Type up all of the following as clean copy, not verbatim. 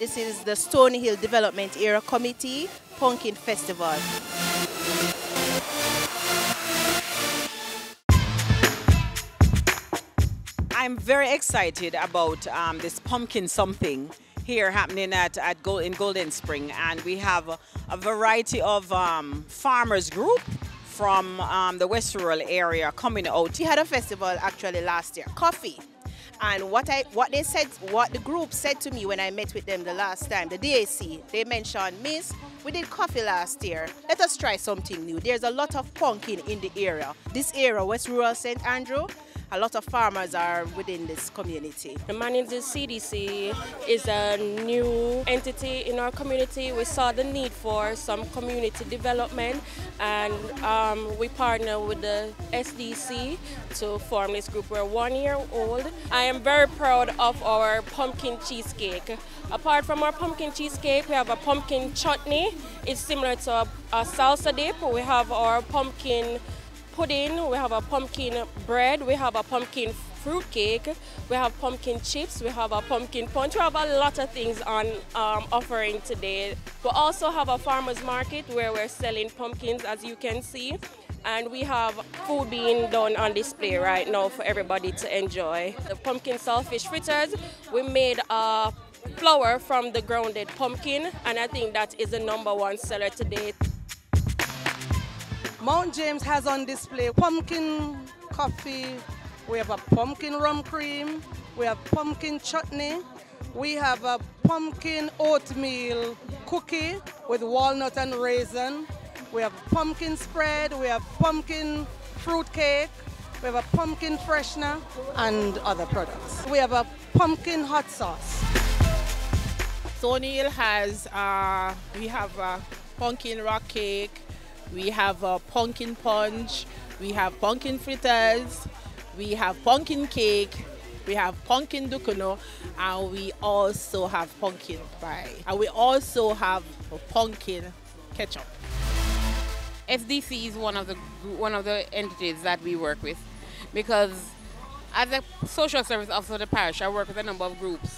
This is the Stony Hill Development Area Committee Pumpkin Festival. I'm very excited about this pumpkin something here happening in Golden Spring, and we have a variety of farmers group from the West Rural area coming out. We had a festival actually last year, coffee. And what the group said to me when I met with them the last time, the DAC, they mentioned, Miss, we did coffee last year. Let us try something new. There's a lot of pumpkin in the area. This area, West Rural St. Andrew, a lot of farmers are within this community. The Managing CDC is a new entity in our community. We saw the need for some community development, and we partner with the SDC to form this group. We're 1 year old. I am very proud of our pumpkin cheesecake. Apart from our pumpkin cheesecake, we have a pumpkin chutney. It's similar to a salsa dip. We have our pumpkin pudding, we have a pumpkin bread, we have a pumpkin fruit cake, we have pumpkin chips, we have a pumpkin punch. We have a lot of things on offering today. We also have a farmer's market where we're selling pumpkins, as you can see. And we have food being done on display right now for everybody to enjoy. The pumpkin saltfish fritters, we made a flour from the grounded pumpkin, and I think that is the #1 seller today. Mount James has on display pumpkin coffee, we have a pumpkin rum cream, we have pumpkin chutney, we have a pumpkin oatmeal cookie with walnut and raisin, we have pumpkin spread, we have pumpkin fruit cake, we have a pumpkin freshener and other products. We have a pumpkin hot sauce. Stony Hill has, we have a pumpkin rock cake, we have a pumpkin punch, we have pumpkin fritters, we have pumpkin cake, we have pumpkin dukuno, and we also have pumpkin pie. And we also have a pumpkin ketchup. SDC is one of the entities that we work with, because as a social service officer of the parish, I work with a number of groups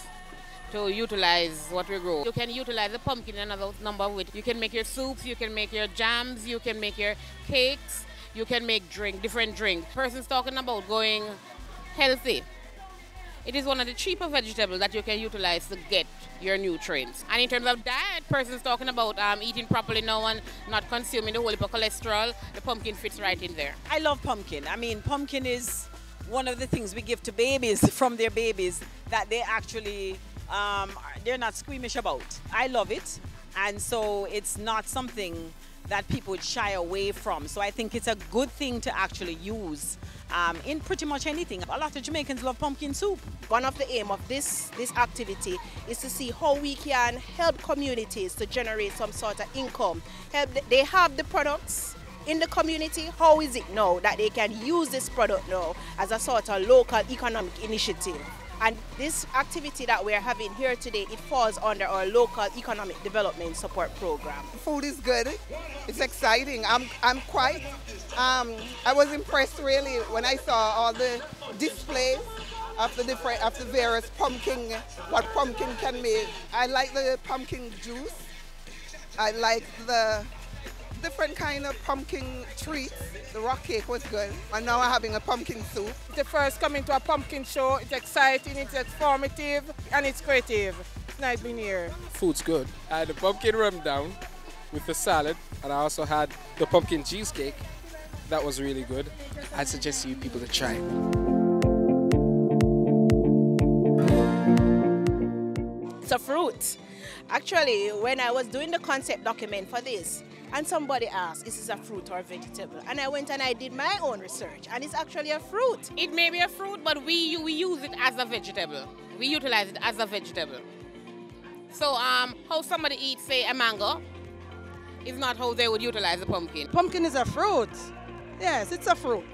to utilize what we grow. You can utilize the pumpkin in another number of ways. You can make your soups, you can make your jams, you can make your cakes, you can make different drinks. Person's talking about going healthy. It is one of the cheaper vegetables that you can utilize to get your nutrients. And in terms of diet, person's talking about eating properly now and not consuming the whole heap of cholesterol. The pumpkin fits right in there. I love pumpkin. I mean, pumpkin is one of the things we give to babies from their babies that they actually they're not squeamish about. I love it, and so it's not something that people would shy away from. So I think it's a good thing to actually use in pretty much anything. A lot of Jamaicans love pumpkin soup. One of the aim of this activity is to see how we can help communities to generate some sort of income. They have the products in the community. How is it now that they can use this product now as a sort of local economic initiative? And this activity that we're having here today, it falls under our local economic development support program. Food is good. It's exciting. I'm quite. I was impressed really when I saw all the displays of the various pumpkin, what pumpkin can make. I like the pumpkin juice. I like the different kind of pumpkin treats. The rock cake was good, and now I'm having a pumpkin soup. The first coming to a pumpkin show, it's exciting, it's informative, and it's creative. It's nice being here. Food's good. I had the pumpkin rundown with the salad, and I also had the pumpkin cheesecake. That was really good. I'd suggest you people to try. It's a fruit. Actually, when I was doing the concept document for this, and somebody asked, is this a fruit or a vegetable? And I went and I did my own research, and it's actually a fruit. It may be a fruit, but we use it as a vegetable. We utilize it as a vegetable. So how somebody eats, say, a mango, is not how they would utilize a pumpkin. Pumpkin is a fruit. Yes, it's a fruit.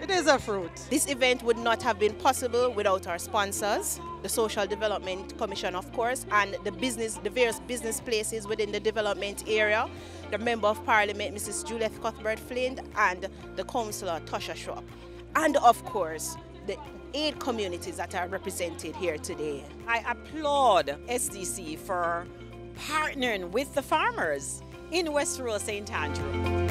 It is a fruit. This event would not have been possible without our sponsors, the Social Development Commission, of course, and the various business places within the development area, the Member of Parliament, Mrs. Juliet Cuthbert Flint, and the Councillor, Tosha Schwab. And of course, the 8 communities that are represented here today. I applaud SDC for partnering with the farmers in West Rural St. Andrew.